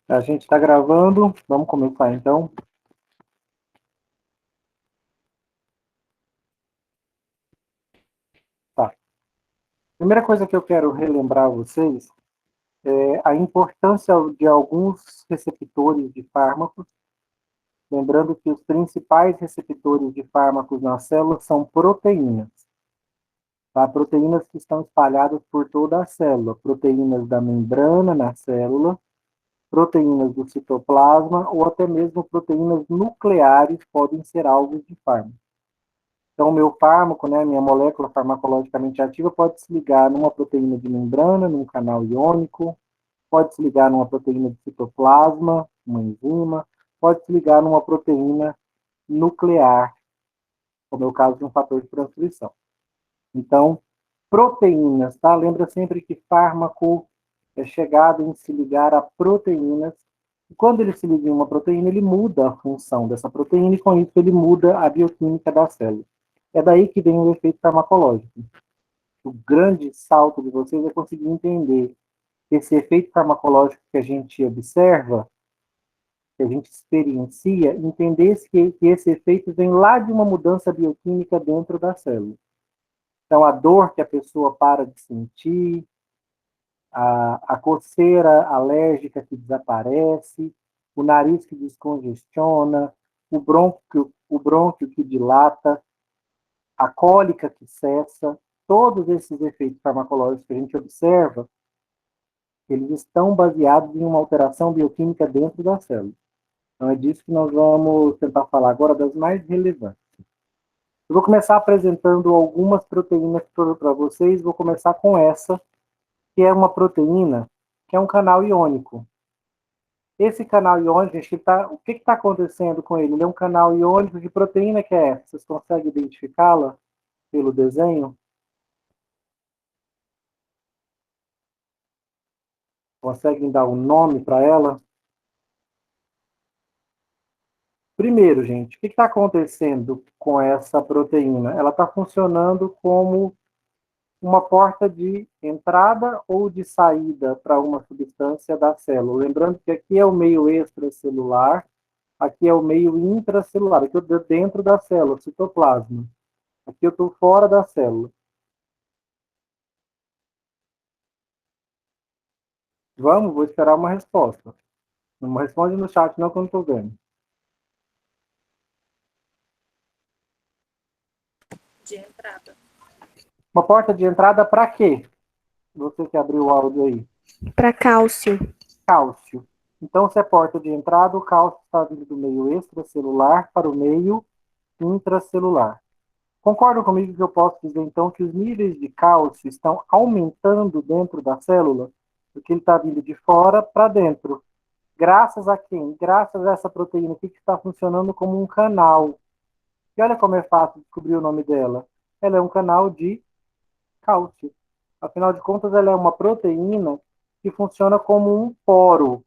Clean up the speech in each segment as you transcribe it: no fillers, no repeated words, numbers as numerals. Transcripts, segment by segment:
A gente está gravando, vamos começar então. Tá. Primeira coisa que eu quero relembrar a vocês é a importância de alguns receptores de fármacos. Lembrando que os principais receptores de fármacos na célula são proteínas. Tá? Proteínas que estão espalhadas por toda a célula. Proteínas da membrana na célula, proteínas do citoplasma ou até mesmo proteínas nucleares podem ser alvos de fármaco. Então, o meu fármaco, né, minha molécula farmacologicamente ativa, pode se ligar numa proteína de membrana, num canal iônico, pode se ligar numa proteína de citoplasma, uma enzima, pode se ligar numa proteína nuclear, como é o caso de um fator de transcrição. Então, proteínas, tá? Lembra sempre que fármaco é chegado em se ligar a proteínas. E quando ele se liga em uma proteína, ele muda a função dessa proteína e com isso ele muda a bioquímica da célula. É daí que vem o efeito farmacológico. O grande salto de vocês é conseguir entender que esse efeito farmacológico que a gente observa, que a gente experiencia, entender que esse efeito vem lá de uma mudança bioquímica dentro da célula. Então, a dor que a pessoa para de sentir, a coceira alérgica que desaparece, o nariz que descongestiona, o brônquio que dilata, a cólica que cessa, todos esses efeitos farmacológicos que a gente observa, eles estão baseados em uma alteração bioquímica dentro da célula. Então é disso que nós vamos tentar falar agora, das mais relevantes. Eu vou começar apresentando algumas proteínas para vocês, vou começar com essa, que é uma proteína, que é um canal iônico. Esse canal iônico, o que está acontecendo com ele? Ele é um canal iônico, de proteína que é essa? Vocês conseguem identificá-la pelo desenho? Conseguem dar um nome para ela? Primeiro, gente, o que está acontecendo com essa proteína? Ela está funcionando como uma porta de entrada ou de saída para uma substância da célula. Lembrando que aqui é o meio extracelular, aqui é o meio intracelular, aqui eu estou dentro da célula, citoplasma. Aqui eu estou fora da célula. Vamos, vou esperar uma resposta. Não me responde no chat, não, que eu não estou vendo. De entrada. Uma porta de entrada para quê? Você que abriu o áudio aí. Para cálcio. Cálcio. Então, se é porta de entrada, o cálcio está vindo do meio extracelular para o meio intracelular. Concordam comigo que eu posso dizer, então, que os níveis de cálcio estão aumentando dentro da célula? Porque ele está vindo de fora para dentro. Graças a quem? Graças a essa proteína aqui que está funcionando como um canal. E olha como é fácil descobrir o nome dela. Ela é um canal de cálcio. Afinal de contas, ela é uma proteína que funciona como um poro,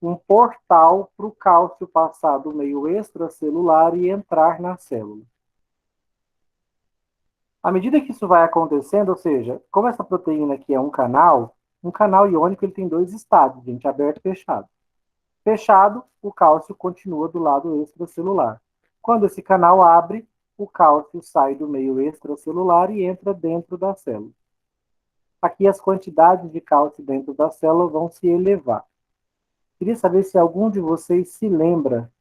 um portal para o cálcio passar do meio extracelular e entrar na célula. À medida que isso vai acontecendo, ou seja, como essa proteína aqui é um canal iônico ele tem dois estados, gente, aberto e fechado. Fechado, o cálcio continua do lado extracelular. Quando esse canal abre, o cálcio sai do meio extracelular e entra dentro da célula. Aqui as quantidades de cálcio dentro da célula vão se elevar. Queria saber se algum de vocês se lembra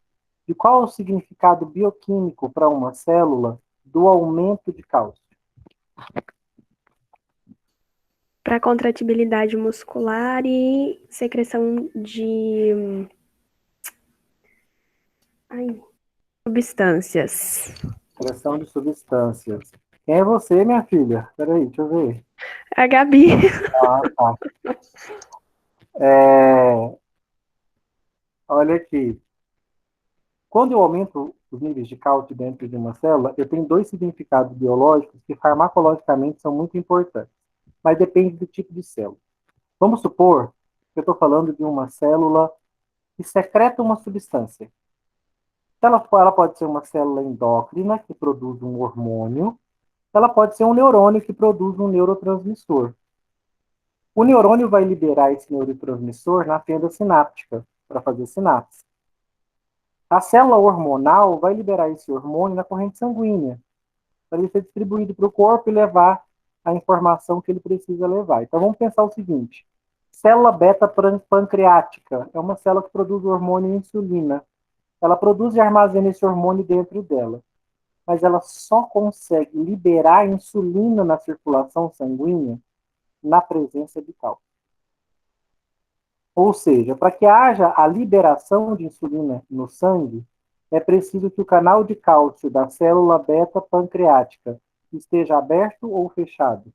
de qual é o significado bioquímico para uma célula do aumento de cálcio. Para contratibilidade muscular e secreção de substâncias. Secreção de substâncias. Quem é você, minha filha? Peraí, deixa eu ver. A Gabi. Ah, tá. Olha aqui. Quando eu aumento os níveis de cálcio dentro de uma célula, eu tenho dois significados biológicos que farmacologicamente são muito importantes, mas depende do tipo de célula. Vamos supor que eu estou falando de uma célula que secreta uma substância. Ela pode ser uma célula endócrina, que produz um hormônio, ela pode ser um neurônio que produz um neurotransmissor. O neurônio vai liberar esse neurotransmissor na fenda sináptica. para fazer sinapse. A célula hormonal vai liberar esse hormônio na corrente sanguínea, para ele ser distribuído para o corpo e levar a informação que ele precisa levar. Então vamos pensar o seguinte: célula beta pancreática é uma célula que produz o hormônio insulina. Ela produz e armazena esse hormônio dentro dela, mas ela só consegue liberar insulina na circulação sanguínea na presença de cálcio. Ou seja, para que haja a liberação de insulina no sangue, é preciso que o canal de cálcio da célula beta pancreática esteja aberto ou fechado.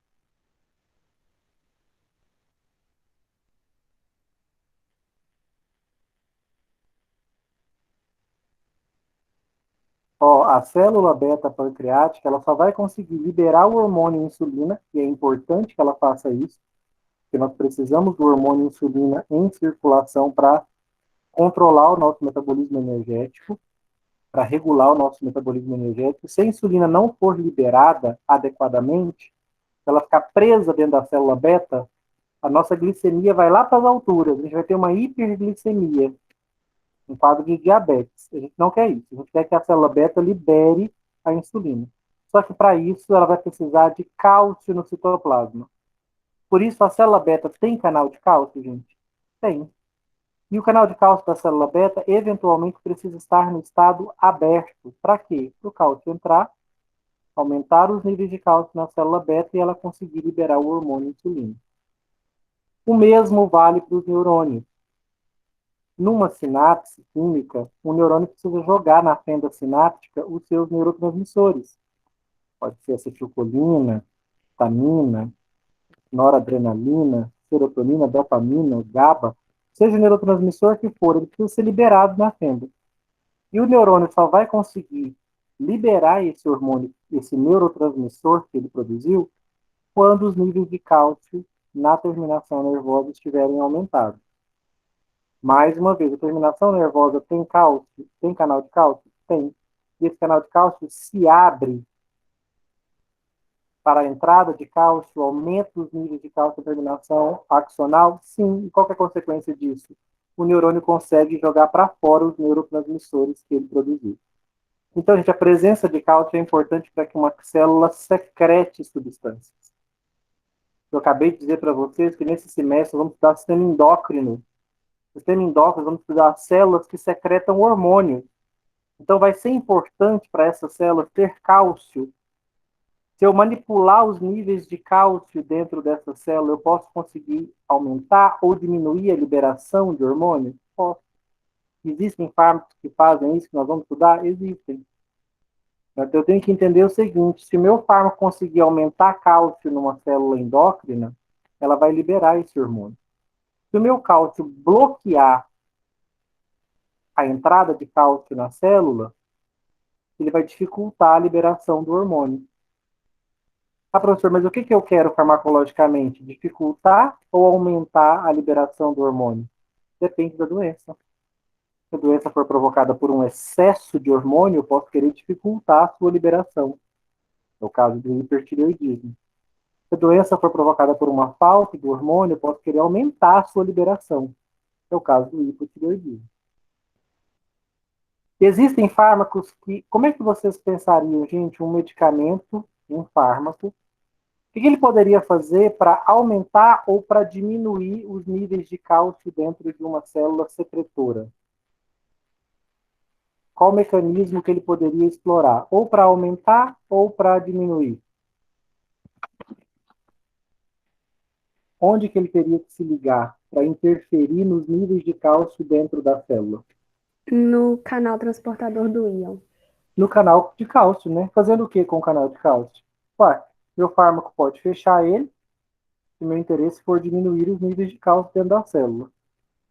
A célula beta pancreática ela só vai conseguir liberar o hormônio insulina, e é importante que ela faça isso, porque nós precisamos do hormônio insulina em circulação para controlar o nosso metabolismo energético, para regular o nosso metabolismo energético. Se a insulina não for liberada adequadamente, se ela ficar presa dentro da célula beta, a nossa glicemia vai lá para as alturas, a gente vai ter uma hiperglicemia, um quadro de diabetes. A gente não quer isso, a gente quer que a célula beta libere a insulina. Só que para isso ela vai precisar de cálcio no citoplasma. Por isso a célula beta tem canal de cálcio, gente? Tem. E o canal de cálcio da célula beta, eventualmente, precisa estar no estado aberto. Para quê? Para o cálcio entrar, aumentar os níveis de cálcio na célula beta e ela conseguir liberar o hormônio insulina. O mesmo vale para os neurônios. Numa sinapse química, o neurônio precisa jogar na fenda sináptica os seus neurotransmissores. Pode ser acetilcolina, histamina, noradrenalina, serotonina, dopamina, GABA, seja o neurotransmissor que for, ele precisa ser liberado na fenda. E o neurônio só vai conseguir liberar esse hormônio, esse neurotransmissor que ele produziu, quando os níveis de cálcio na terminação nervosa estiverem aumentados. Mais uma vez, a terminação nervosa tem cálcio? Tem canal de cálcio? Tem. E esse canal de cálcio se abre para a entrada de cálcio, aumenta os níveis de cálcio na terminação axonal? Sim. E qual que é a consequência disso? O neurônio consegue jogar para fora os neurotransmissores que ele produziu. Então, gente, a presença de cálcio é importante para que uma célula secrete substâncias. Eu acabei de dizer para vocês que nesse semestre vamos estudar sistema endócrino. No sistema endócrino vamos estudar células que secretam hormônios. Então, vai ser importante para essas células ter cálcio. Se eu manipular os níveis de cálcio dentro dessa célula, eu posso conseguir aumentar ou diminuir a liberação de hormônios? Posso. Existem fármacos que fazem isso, que nós vamos estudar? Existem. Então, eu tenho que entender o seguinte: se o meu fármaco conseguir aumentar cálcio numa célula endócrina, ela vai liberar esse hormônio. Se o meu cálcio bloquear a entrada de cálcio na célula, ele vai dificultar a liberação do hormônio. Ah, professor, mas o que eu quero farmacologicamente? Dificultar ou aumentar a liberação do hormônio? Depende da doença. Se a doença for provocada por um excesso de hormônio, eu posso querer dificultar a sua liberação. É o caso do hipertireoidismo. Se a doença for provocada por uma falta de hormônio, eu posso querer aumentar a sua liberação. É o caso do hipotireoidismo. Existem fármacos que... Como é que vocês pensariam, gente, um medicamento, um fármaco, o que ele poderia fazer para aumentar ou para diminuir os níveis de cálcio dentro de uma célula secretora? Qual o mecanismo que ele poderia explorar? Ou para aumentar ou para diminuir? Onde que ele teria que se ligar para interferir nos níveis de cálcio dentro da célula? No canal transportador do íon. No canal de cálcio, né? Fazendo o que com o canal de cálcio? Ué, meu fármaco pode fechar ele, se meu interesse for diminuir os níveis de cálcio dentro da célula.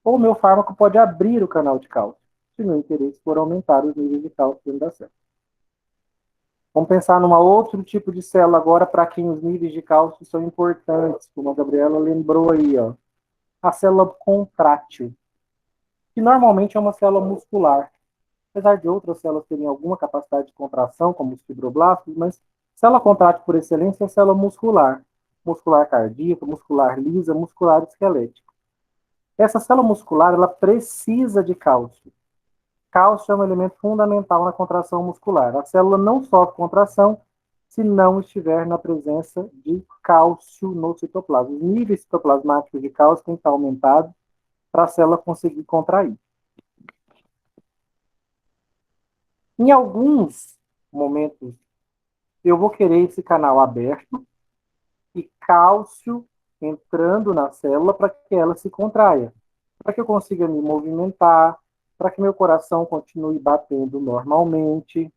Ou meu fármaco pode abrir o canal de cálcio, se meu interesse for aumentar os níveis de cálcio dentro da célula. Vamos pensar num outro tipo de célula agora para quem os níveis de cálcio são importantes, como a Gabriela lembrou aí, ó. A célula contrátil, que normalmente é uma célula muscular. Apesar de outras células terem alguma capacidade de contração, como os fibroblastos, mas célula contrátil por excelência é a célula muscular. Muscular cardíaca, muscular lisa, muscular esquelética. Essa célula muscular, ela precisa de cálcio. Cálcio é um elemento fundamental na contração muscular. A célula não sofre contração se não estiver na presença de cálcio no citoplasma. Os níveis citoplasmáticos de cálcio têm que estar aumentados para a célula conseguir contrair. Em alguns momentos, eu vou querer esse canal aberto e cálcio entrando na célula para que ela se contraia, para que eu consiga me movimentar, para que meu coração continue batendo normalmente,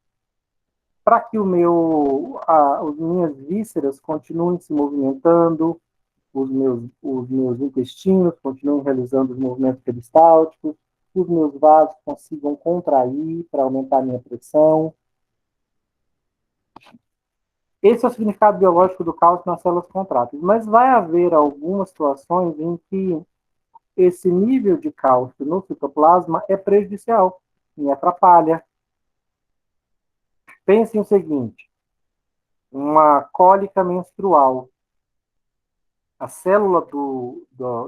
para que as minhas vísceras continuem se movimentando, os meus intestinos continuem realizando os movimentos peristálticos, os meus vasos consigam contrair para aumentar a minha pressão. Esse é o significado biológico do cálcio nas células contráteis. Mas vai haver algumas situações em que esse nível de cálcio no citoplasma é prejudicial, me atrapalha. Pense o seguinte, uma cólica menstrual. A célula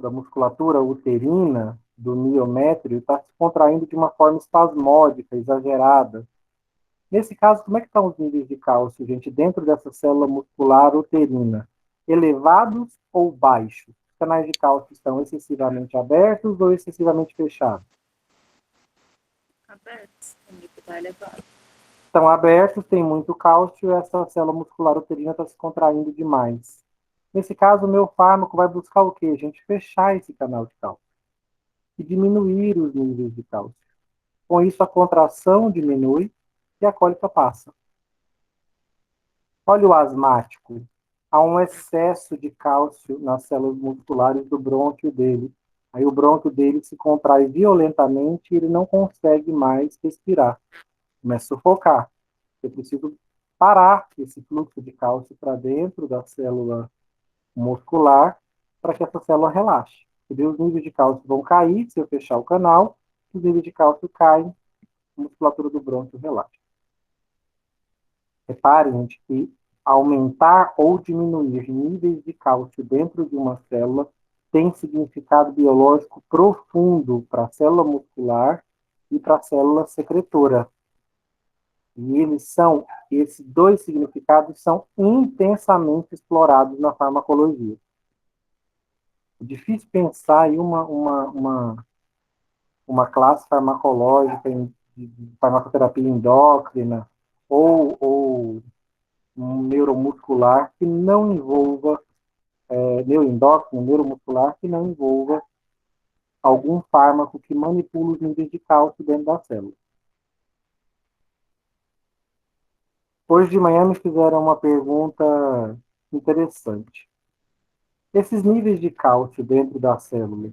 da musculatura uterina, do miométrio, está se contraindo de uma forma espasmódica, exagerada. Nesse caso, como é que estão os níveis de cálcio, gente, dentro dessa célula muscular uterina? Elevados ou baixos? Os canais de cálcio estão excessivamente abertos ou excessivamente fechados? Abertos, o nível está elevado. Estão abertos, tem muito cálcio, e essa célula muscular uterina está se contraindo demais. Nesse caso, o meu fármaco vai buscar o quê, gente? Fechar esse canal de cálcio e diminuir os níveis de cálcio. Com isso, a contração diminui e a cólica passa. Olha o asmático. Há um excesso de cálcio nas células musculares do brônquio dele. Aí o brônquio dele se contrai violentamente e ele não consegue mais respirar. Começa a sufocar. Eu preciso parar esse fluxo de cálcio para dentro da célula muscular para que essa célula relaxe. E os níveis de cálcio vão cair se eu fechar o canal, os níveis de cálcio caem, a musculatura do brônquio relaxa. Reparem, gente, que aumentar ou diminuir níveis de cálcio dentro de uma célula tem significado biológico profundo para a célula muscular e para a célula secretora. E esses dois significados são intensamente explorados na farmacologia. É difícil pensar em uma classe farmacológica de farmacoterapia endócrina ou um neuromuscular que não envolva, neuroendócrino, neuromuscular que não envolva algum fármaco que manipula os níveis de cálcio dentro da célula. Hoje de manhã me fizeram uma pergunta interessante. Esses níveis de cálcio dentro da célula,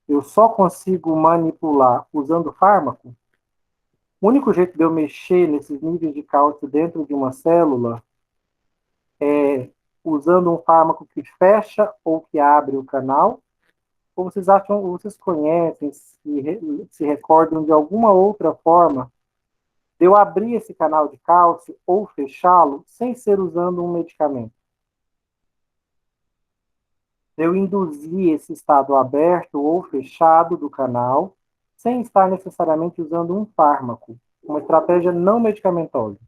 eu só consigo manipular usando fármaco? O único jeito de eu mexer nesses níveis de cálcio dentro de uma célula é usando um fármaco que fecha ou que abre o canal? Ou vocês acham, ou vocês conhecem, se recordam de alguma outra forma de eu abrir esse canal de cálcio ou fechá-lo sem ser usando um medicamento? De eu induzir esse estado aberto ou fechado do canal sem estar necessariamente usando um fármaco, uma estratégia não medicamentosa.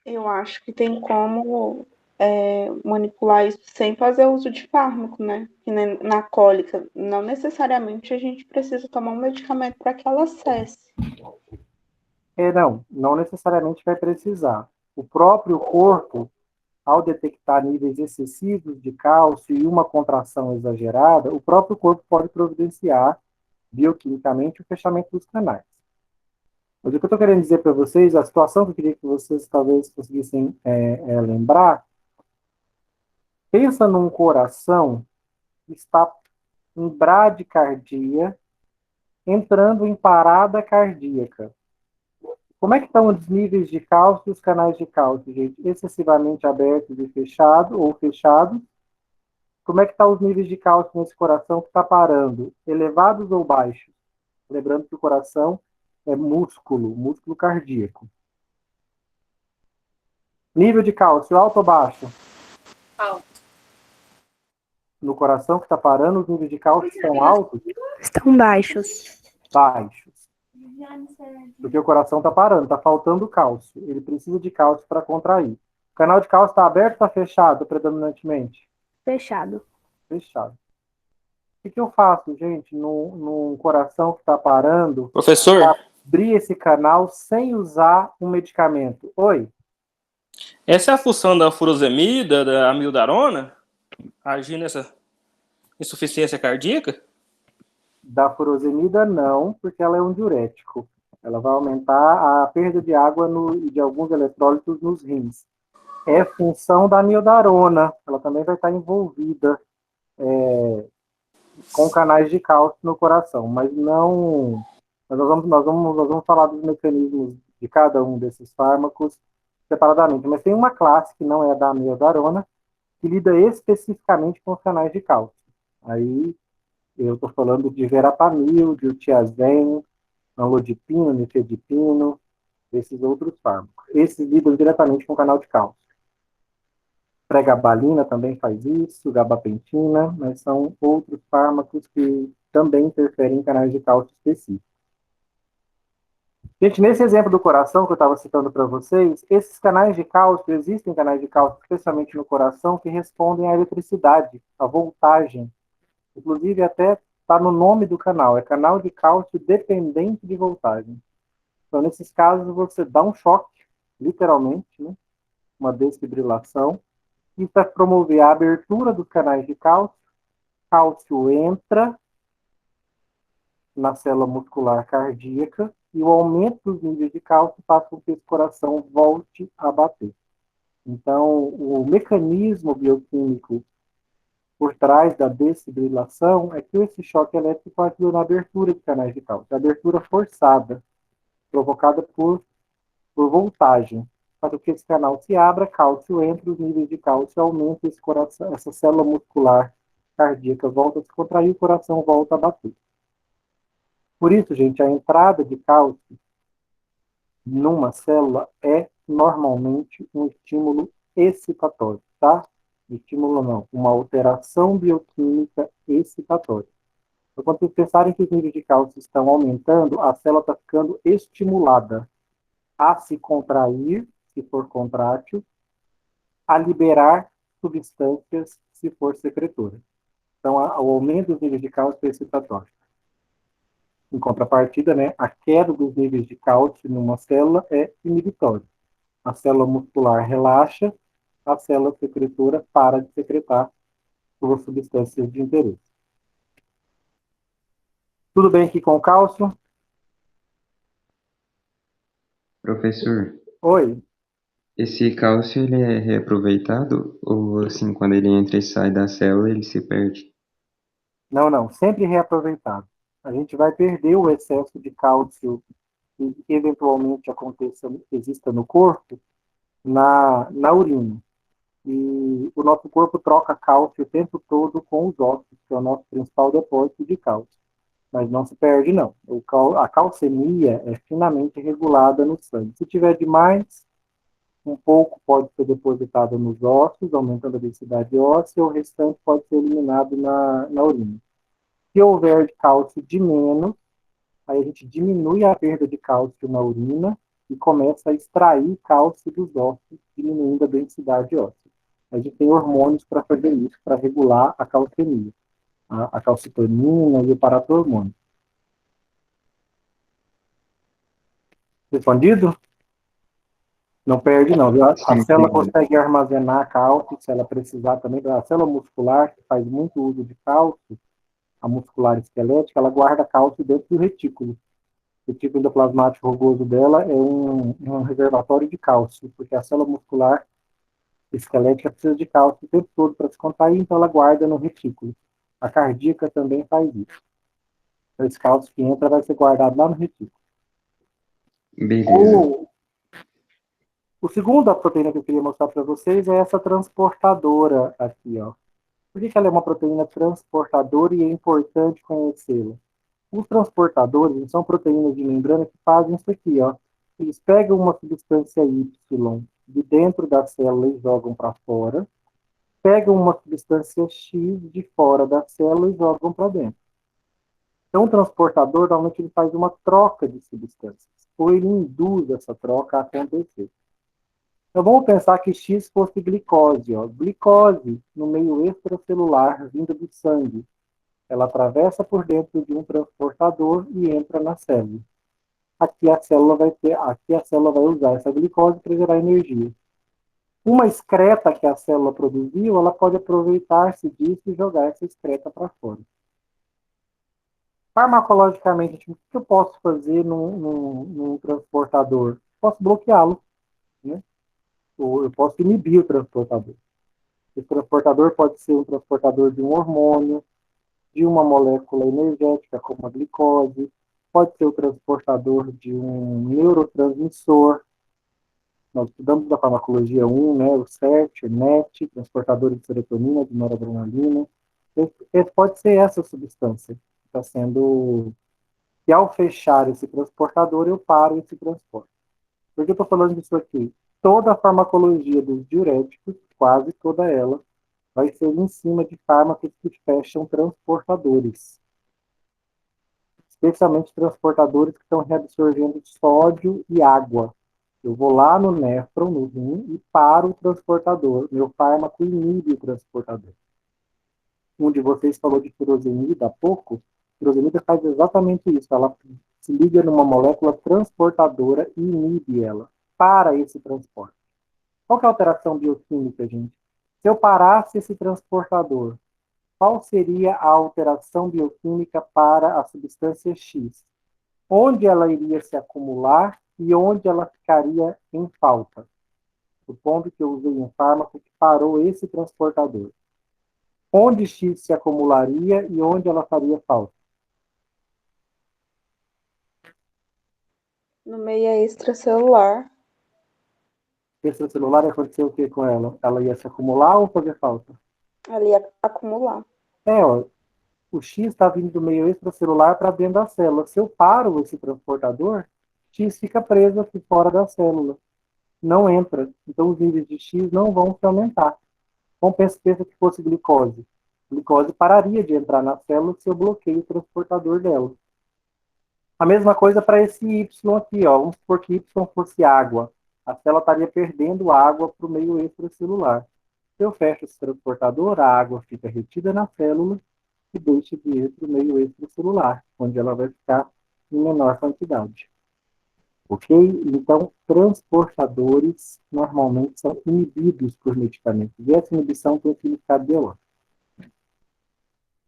Eu acho que tem como manipular isso sem fazer uso de fármaco, né? Que nem na cólica, não necessariamente a gente precisa tomar um medicamento para que ela cesse. Não necessariamente vai precisar. O próprio corpo, ao detectar níveis excessivos de cálcio e uma contração exagerada, o próprio corpo pode providenciar bioquimicamente o fechamento dos canais. Mas o que eu estou querendo dizer para vocês, a situação que eu queria que vocês talvez conseguissem lembrar, pensa num coração que está em bradicardia, entrando em parada cardíaca. Como é que estão os níveis de cálcio e os canais de cálcio, gente? Excessivamente abertos e fechados, ou fechados? Como é que estão os níveis de cálcio nesse coração que está parando? Elevados ou baixos? Lembrando que o coração é músculo cardíaco. Nível de cálcio, alto ou baixo? Alto. No coração que está parando, os níveis de cálcio estão altos? Estão baixos. Baixos. Porque o coração está parando, está faltando cálcio. Ele precisa de cálcio para contrair. O canal de cálcio está aberto ou está fechado, predominantemente? Fechado. Fechado. O que eu faço, gente, num coração que está parando, Professor, para abrir esse canal sem usar um medicamento? Oi? essa é a função da furosemida, da amiodarona? Agir nessa insuficiência cardíaca? Da furosemida, não, porque ela é um diurético. Ela vai aumentar a perda de água e de alguns eletrólitos nos rins. É função da amiodarona. Ela também vai estar envolvida com canais de cálcio no coração, mas não. Nós vamos falar dos mecanismos de cada um desses fármacos separadamente. Mas tem uma classe que não é da amiodarona, que lida especificamente com os canais de cálcio. Aí eu estou falando de verapamil, de tiazem, amlodipino, nifedipino, esses outros fármacos. Esses lidam diretamente com o canal de cálcio. Pregabalina também faz isso, gabapentina, mas são outros fármacos que também interferem em canais de cálcio específicos. Gente, nesse exemplo do coração que eu estava citando para vocês, esses canais de cálcio, existem canais de cálcio, especialmente no coração, que respondem à eletricidade, à voltagem. Inclusive, até está no nome do canal, é canal de cálcio dependente de voltagem. Então, nesses casos, você dá um choque, literalmente, né? Uma desfibrilação. Isso vai promover a abertura dos canais de cálcio entra na célula muscular cardíaca e o aumento dos níveis de cálcio faz com que esse coração volte a bater. Então, o mecanismo bioquímico por trás da desfibrilação é que esse choque elétrico ajuda na abertura de canais de cálcio, abertura forçada, provocada por voltagem. Para que esse canal se abra, cálcio entra, os níveis de cálcio aumentam, esse coração, essa célula muscular cardíaca volta a se contrair, o coração volta a bater. Por isso, gente, a entrada de cálcio numa célula é normalmente um estímulo excitatório, tá? Estímulo não, uma alteração bioquímica excitatória. Então, quando vocês pensarem que os níveis de cálcio estão aumentando, a célula está ficando estimulada a se contrair, se for contrátil, a liberar substâncias, se for secretora. Então, o aumento dos níveis de cálcio é excitatório. Em contrapartida, né, a queda dos níveis de cálcio numa célula é inibitória. A célula muscular relaxa, a célula secretora para de secretar suas substâncias de interesse. Tudo bem aqui com o cálcio? Professor, Oi? esse cálcio ele é reaproveitado ou assim, quando ele entra e sai da célula, ele se perde? Não, sempre reaproveitado. A gente vai perder o excesso de cálcio que eventualmente exista no corpo, na urina. E o nosso corpo troca cálcio o tempo todo com os ossos, que é o nosso principal depósito de cálcio. Mas não se perde, não. A calcemia é finamente regulada no sangue. Se tiver demais, um pouco pode ser depositado nos ossos, aumentando a densidade óssea, o restante pode ser eliminado na urina. Se houver cálcio de menos, aí a gente diminui a perda de cálcio na urina e começa a extrair cálcio dos ossos, diminuindo a densidade óssea. A gente tem hormônios para fazer isso, para regular a calcemia, a calcitonina e o paratormônio. Respondido? Não perde, não. Viu? A célula consegue armazenar cálcio, se ela precisar também. A célula muscular, que faz muito uso de cálcio, a muscular esquelética, ela guarda cálcio dentro do retículo. O retículo endoplasmático rugoso dela é um reservatório de cálcio, porque a célula muscular esquelética precisa de cálcio o tempo todo para se contrair, então ela guarda no retículo. A cardíaca também faz isso. Então, esse cálcio que entra vai ser guardado lá no retículo. Beleza. O segundo, a proteína que eu queria mostrar para vocês é essa transportadora aqui, ó. Por que ela é uma proteína transportadora e é importante conhecê-la? Os transportadores são proteínas de membrana que fazem isso aqui, ó. Eles pegam uma substância Y de dentro da célula e jogam para fora, pegam uma substância X de fora da célula e jogam para dentro. Então, o transportador, normalmente, ele faz uma troca de substâncias, ou ele induz essa troca a acontecer. Então, vamos pensar que X fosse glicose. Ó. Glicose, no meio extracelular, vinda do sangue. Ela atravessa por dentro de um transportador e entra na célula. Aqui a célula vai usar essa glicose para gerar energia. Uma excreta que a célula produziu, ela pode aproveitar-se disso e jogar essa excreta para fora. Farmacologicamente, o que eu posso fazer num transportador? Posso bloqueá-lo, né? Ou eu posso inibir o transportador. Esse transportador pode ser um transportador de um hormônio, de uma molécula energética, como a glicose, pode ser o transportador de um neurotransmissor. Nós estudamos da farmacologia 1, né, o CERT, o NET, transportador de serotonina, de noradrenalina. Esse pode ser essa substância que está sendo... E ao fechar esse transportador, eu paro esse transporte. Por que eu estou falando disso aqui? Toda a farmacologia dos diuréticos, quase toda ela, vai ser em cima de fármacos que fecham transportadores. Especialmente transportadores que estão reabsorvendo sódio e água. Eu vou lá no néfron, no rim, e paro o transportador. Meu fármaco inibe o transportador. Um de vocês falou de furosemida há pouco. Furosemida faz exatamente isso. Ela se liga numa molécula transportadora e inibe ela. Para esse transporte. Qual que é a alteração bioquímica, gente? Se eu parasse esse transportador, qual seria a alteração bioquímica para a substância X? Onde ela iria se acumular e onde ela ficaria em falta? Supondo que eu usei um fármaco que parou esse transportador. Onde X se acumularia e onde ela faria falta? No meio extracelular. Extracelular ia acontecer o que com ela? Ela ia se acumular ou fazer falta? Ali acumular. Ó, o X está vindo do meio extracelular para dentro da célula. Se eu paro esse transportador, X fica preso aqui fora da célula. Não entra. Então, os níveis de X não vão se aumentar. Então, pensa que fosse glicose. A glicose pararia de entrar na célula se eu bloqueio o transportador dela. A mesma coisa para esse Y aqui. Ó. Vamos supor que Y fosse água. A célula estaria perdendo água para o meio extracelular. Se eu fecho esse transportador, a água fica retida na célula e deixa de ir para o meio extracelular, onde ela vai ficar em menor quantidade. Ok? Então, transportadores normalmente são inibidos por medicamentos. E essa inibição tem significado biológico.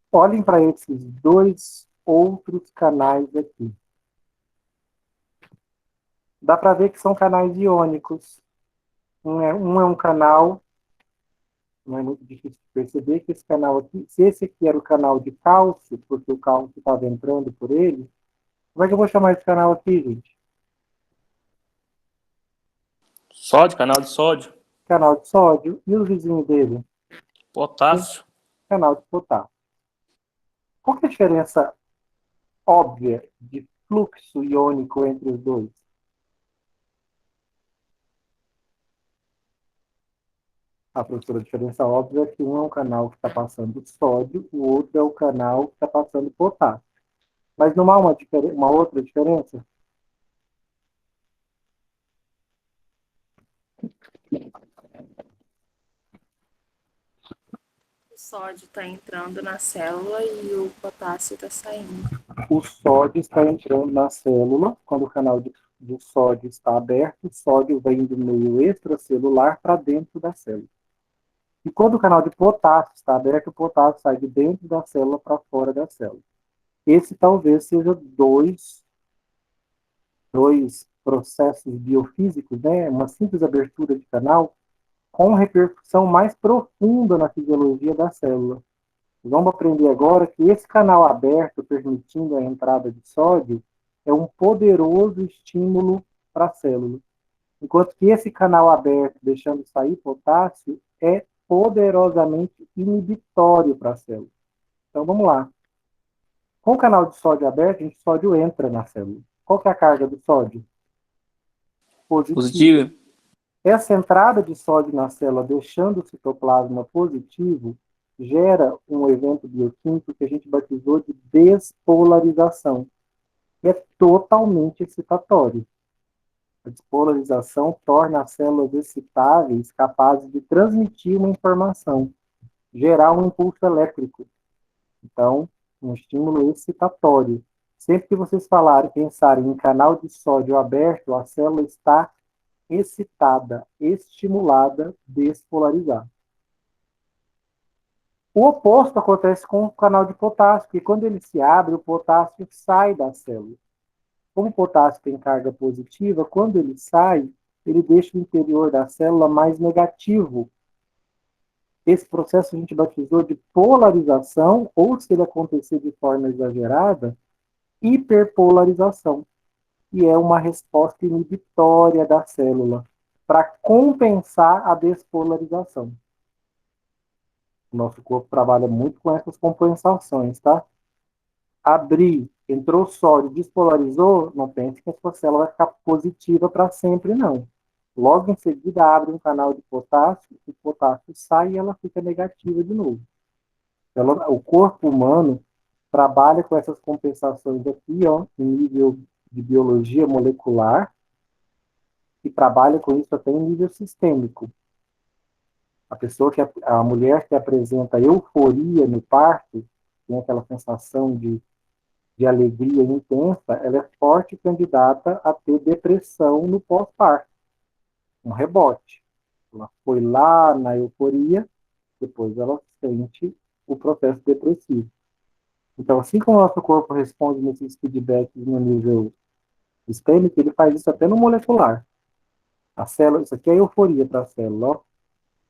Olhem para esses dois outros canais aqui. Dá para ver que são canais iônicos. Um é um canal, não é muito difícil de perceber que esse canal aqui, se esse aqui era o canal de cálcio, porque o cálcio estava entrando por ele, como é que eu vou chamar esse canal aqui, gente? Sódio, canal de sódio. Canal de sódio. E o vizinho dele? Potássio. Canal de potássio. Qual que é a diferença óbvia de fluxo iônico entre os dois? A professora, a diferença óbvia é que um é um canal que está passando sódio, o outro é o canal que está passando potássio. Mas não há uma outra diferença? O sódio está entrando na célula e o potássio está saindo. O sódio está entrando na célula, quando o canal de sódio está aberto, o sódio vem do meio extracelular para dentro da célula. E quando o canal de potássio está aberto, o potássio sai de dentro da célula para fora da célula. Esse talvez seja dois processos biofísicos, né? Uma simples abertura de canal com repercussão mais profunda na fisiologia da célula. Vamos aprender agora que esse canal aberto, permitindo a entrada de sódio, é um poderoso estímulo para a célula. Enquanto que esse canal aberto, deixando sair potássio, é poderosamente inibitório para a célula. Então, vamos lá. Com o canal de sódio aberto, o sódio entra na célula. Qual que é a carga do sódio? Positiva. Positivo. Essa entrada de sódio na célula, deixando o citoplasma positivo, gera um evento bioquímico que a gente batizou de despolarização, que é totalmente excitatório. A despolarização torna as células excitáveis capazes de transmitir uma informação, gerar um impulso elétrico. Então, um estímulo excitatório. Sempre que vocês falarem, pensarem em canal de sódio aberto, a célula está excitada, estimulada, despolarizada. O oposto acontece com o canal de potássio, que quando ele se abre, o potássio sai da célula. Como o potássio tem carga positiva, quando ele sai, ele deixa o interior da célula mais negativo. Esse processo a gente batizou de polarização, ou se ele acontecer de forma exagerada, hiperpolarização. E é uma resposta inibitória da célula para compensar a despolarização. O nosso corpo trabalha muito com essas compensações, tá? Abrir, entrou sódio, despolarizou, não pense que a sua célula vai ficar positiva para sempre, não. Logo em seguida, abre um canal de potássio, o potássio sai e ela fica negativa de novo. O corpo humano trabalha com essas compensações aqui, ó, em nível de biologia molecular, e trabalha com isso até em nível sistêmico. A mulher que apresenta euforia no parto, tem aquela sensação de alegria intensa, ela é forte candidata a ter depressão no pós-parto. Um rebote. Ela foi lá na euforia, depois ela sente o processo depressivo. Então, assim como o nosso corpo responde nesses feedbacks no nível sistêmico, ele faz isso até no molecular. A célula, isso aqui é euforia para a célula, ó.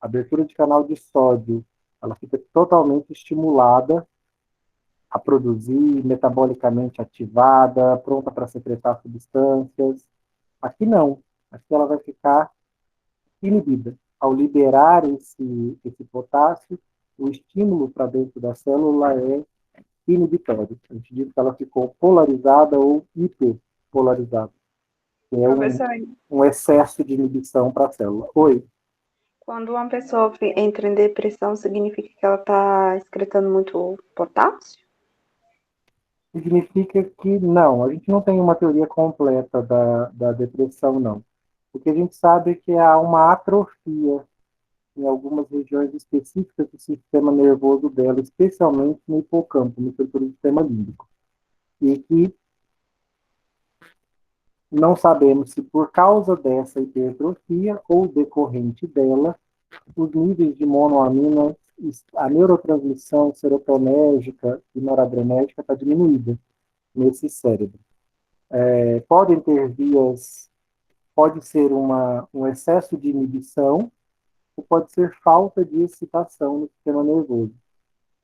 Abertura de canal de sódio, ela fica totalmente estimulada a produzir, metabolicamente ativada, pronta para secretar substâncias. Aqui não. Aqui ela vai ficar inibida. Ao liberar esse potássio, o estímulo para dentro da célula é inibitório. A gente diz que ela ficou polarizada ou hiperpolarizada. É Professor, um excesso de inibição para a célula. Oi. quando uma pessoa entra em depressão, significa que ela está excretando muito potássio? Significa que não, a gente não tem uma teoria completa da depressão, não. O que a gente sabe é que há uma atrofia em algumas regiões específicas do sistema nervoso dela, especialmente no hipocampo, no setor do sistema límbico. E que não sabemos se por causa dessa hipertrofia ou decorrente dela, os níveis de monoamina, a neurotransmissão serotonérgica e noradrenérgica está diminuída nesse cérebro. Podem ter vias, pode ser um excesso de inibição, ou pode ser falta de excitação no sistema nervoso.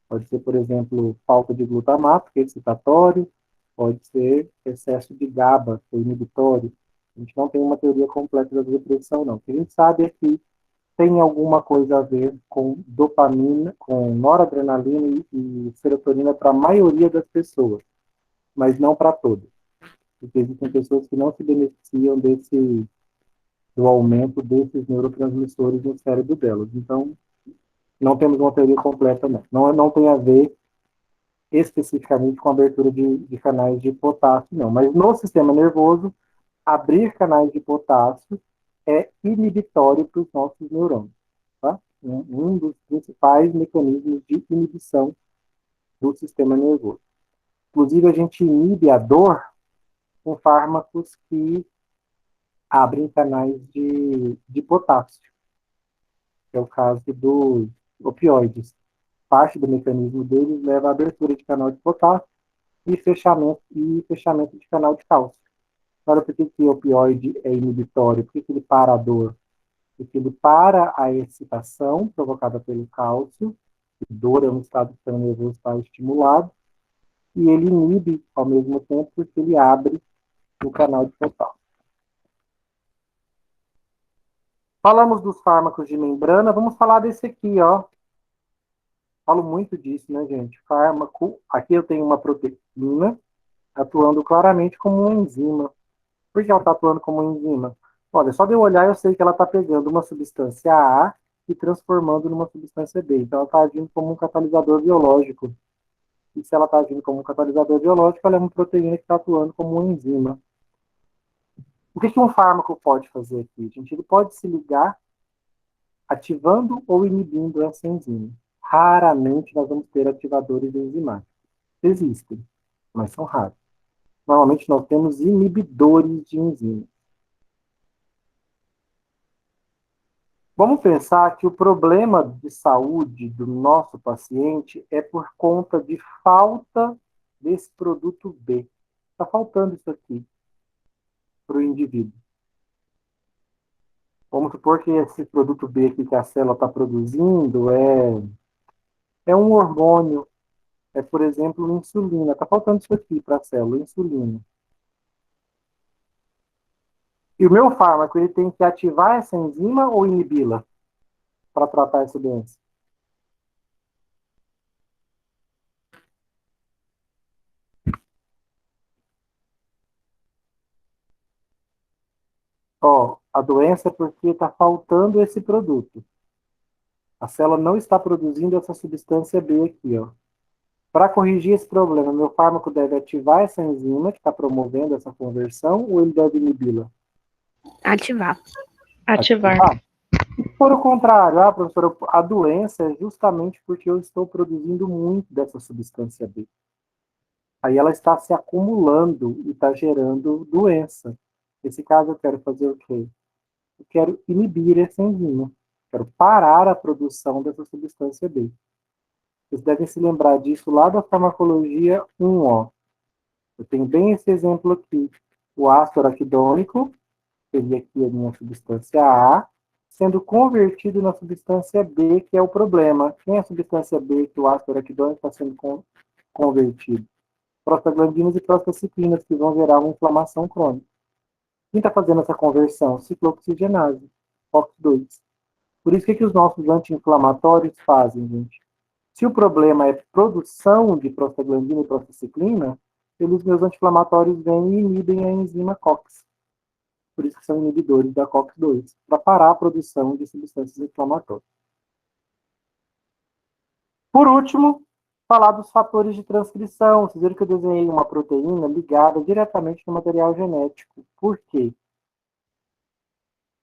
Pode ser, por exemplo, falta de glutamato, que é excitatório, pode ser excesso de GABA, que é inibitório. A gente não tem uma teoria completa da depressão, não. O que a gente sabe é que tem alguma coisa a ver com dopamina, com noradrenalina e serotonina para a maioria das pessoas, mas não para todas. Porque existem pessoas que não se beneficiam do aumento desses neurotransmissores no cérebro delas. Então, não temos uma teoria completa, não. Não tem a ver especificamente com a abertura de canais de potássio, não. Mas no sistema nervoso, abrir canais de potássio é inibitório para os nossos neurônios. Tá? Um dos principais mecanismos de inibição do sistema nervoso. Inclusive, a gente inibe a dor com fármacos que abrem canais de potássio. É o caso dos opioides. Parte do mecanismo deles leva à abertura de canal de potássio e fechamento de canal de cálcio. Agora, por que o opioide é inibitório? Por que ele para a dor? Porque ele para a excitação provocada pelo cálcio, dor é um estado do sistema nervoso está estimulado, e ele inibe ao mesmo tempo porque ele abre o canal de potássio. Falamos dos fármacos de membrana, vamos falar desse aqui, ó. Falo muito disso, né, gente? Fármaco, aqui eu tenho uma proteína atuando claramente como uma enzima. Por que ela está atuando como enzima? Olha, só de eu olhar eu sei que ela está pegando uma substância A e transformando numa substância B. Então ela está agindo como um catalisador biológico. E se ela está agindo como um catalisador biológico, ela é uma proteína que está atuando como uma enzima. O que um fármaco pode fazer aqui, gente? Ele pode se ligar ativando ou inibindo essa enzima. Raramente nós vamos ter ativadores enzimáticos. Existem, mas são raros. Normalmente nós temos inibidores de enzima. Vamos pensar que o problema de saúde do nosso paciente é por conta de falta desse produto B. Está faltando isso aqui para o indivíduo. Vamos supor que esse produto B aqui que a célula está produzindo é um hormônio, é, por exemplo, insulina. Está faltando isso aqui para a célula, insulina. E o meu fármaco, ele tem que ativar essa enzima ou inibi-la para tratar essa doença? Ó, a doença é porque está faltando esse produto. A célula não está produzindo essa substância B aqui, ó. Para corrigir esse problema, meu fármaco deve ativar essa enzima que está promovendo essa conversão ou ele deve inibi-la? Ativar. Ativar. Por o contrário, professora, a doença é justamente porque eu estou produzindo muito dessa substância B. Aí ela está se acumulando e está gerando doença. Nesse caso, eu quero fazer o quê? Eu quero inibir essa enzima. Quero parar a produção dessa substância B. Vocês devem se lembrar disso lá da farmacologia 1, ó. Eu tenho bem esse exemplo aqui. O ácido araquidônico, seria aqui a minha substância A, sendo convertido na substância B, que é o problema. Quem é a substância B que o ácido araquidônico está sendo convertido? Prostaglandinas e prostaciclinas, que vão gerar uma inflamação crônica. Quem está fazendo essa conversão? Ciclooxigenase, COX-2. Por isso que os nossos anti-inflamatórios fazem, gente? Se o problema é produção de prostaglandina e prostaciclina, meus anti-inflamatórios vêm e inibem a enzima COX. Por isso que são inibidores da COX-2, para parar a produção de substâncias inflamatórias. Por último, falar dos fatores de transcrição. Vocês viram que eu desenhei uma proteína ligada diretamente no material genético. Por quê?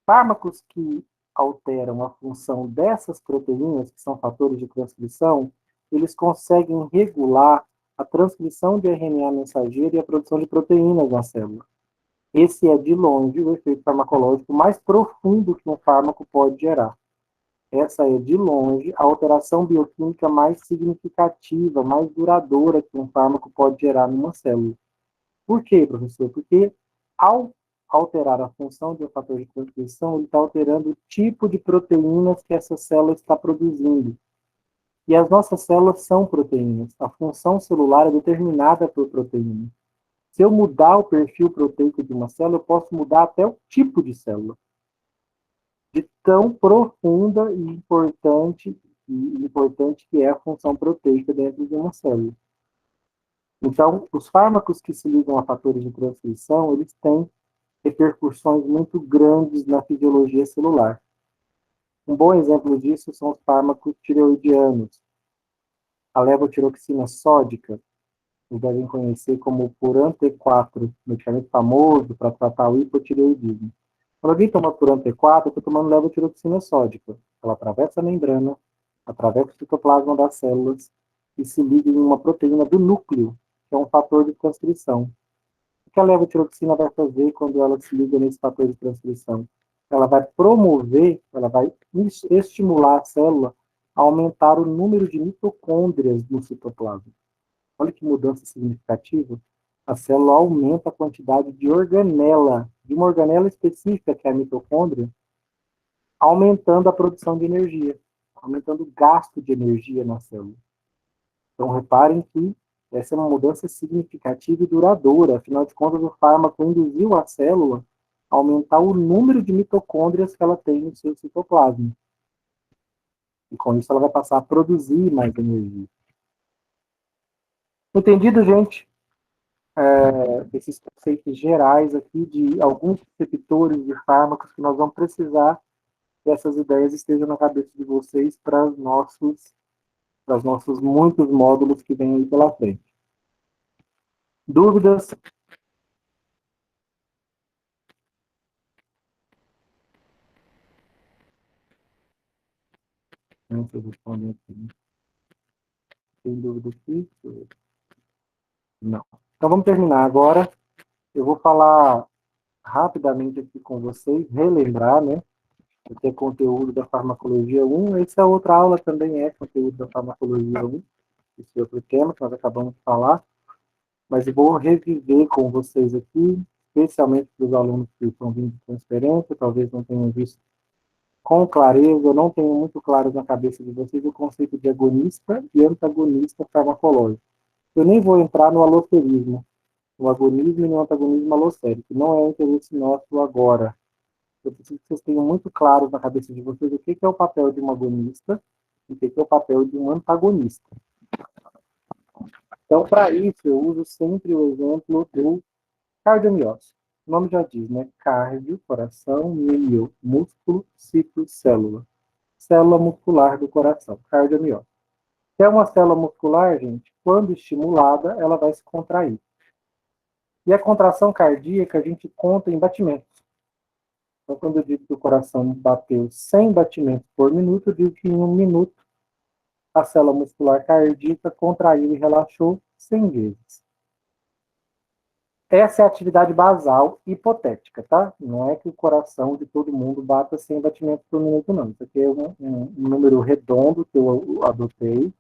Fármacos que alteram a função dessas proteínas, que são fatores de transcrição, eles conseguem regular a transcrição de RNA mensageiro e a produção de proteínas na célula. Esse é, de longe, o efeito farmacológico mais profundo que um fármaco pode gerar. Essa é, de longe, a alteração bioquímica mais significativa, mais duradoura que um fármaco pode gerar numa célula. Por quê, professor? Porque, ao alterar a função de um fator de transcrição, ele está alterando o tipo de proteínas que essa célula está produzindo. E as nossas células são proteínas. A função celular é determinada por proteína. Se eu mudar o perfil proteico de uma célula, eu posso mudar até o tipo de célula. De tão profunda e importante que é a função proteica dentro de uma célula. Então, os fármacos que se ligam a fatores de transcrição, eles têm repercussões muito grandes na fisiologia celular. Um bom exemplo disso são os fármacos tireoidianos. A levotiroxina sódica, vocês devem conhecer como Puran T4, medicamento famoso para tratar o hipotireoidismo. Quando alguém toma Puran T4, está tomando levotiroxina sódica. Ela atravessa a membrana, atravessa o citoplasma das células e se liga em uma proteína do núcleo, que é um fator de transcrição. O que a levotiroxina vai fazer quando ela se liga nesse fator de transcrição? Ela vai promover, ela vai estimular a célula a aumentar o número de mitocôndrias no citoplasma. Olha que mudança significativa. A célula aumenta a quantidade de organela, de uma organela específica, que é a mitocôndria, aumentando a produção de energia, aumentando o gasto de energia na célula. Então, reparem que essa é uma mudança significativa e duradoura. Afinal de contas, o fármaco induziu a célula a aumentar o número de mitocôndrias que ela tem no seu citoplasma. E com isso ela vai passar a produzir mais energia. Entendido, gente? esses conceitos gerais aqui de alguns receptores de fármacos que nós vamos precisar que essas ideias estejam na cabeça de vocês para os nossos muitos módulos que vêm aí pela frente. Dúvidas? Não sei responder aqui. Tem dúvida aqui? Não. Então vamos terminar agora. Eu vou falar rapidamente aqui com vocês, relembrar, né? Porque é conteúdo da farmacologia 1. Essa outra aula também é conteúdo da farmacologia 1. Esse outro tema que nós acabamos de falar. Mas eu vou reviver com vocês aqui, especialmente para os alunos que estão vindo de transferência, talvez não tenham visto com clareza, eu não tenho muito claro na cabeça de vocês o conceito de agonista e antagonista farmacológico. Eu nem vou entrar no aloterismo, no agonismo e no antagonismo alostérico, não é o interesse nosso agora. Eu preciso que vocês tenham muito claro na cabeça de vocês o que é o papel de um agonista e o que é o papel de um antagonista. Então, para isso, eu uso sempre o exemplo do cardiomiose. O nome já diz, né? Cardio, coração, mio, músculo, ciclo, célula. Célula muscular do coração, cardiomiose. Se é uma célula muscular, gente, quando estimulada, ela vai se contrair. E a contração cardíaca a gente conta em batimentos. Então, quando eu digo que o coração bateu 100 batimentos por minuto, eu digo que em 1 minuto a célula muscular cardíaca contraiu e relaxou 100 vezes. Essa é a atividade basal hipotética, tá? Não é que o coração de todo mundo bata 100 batimentos por minuto, não. Isso aqui é um número redondo que eu adotei.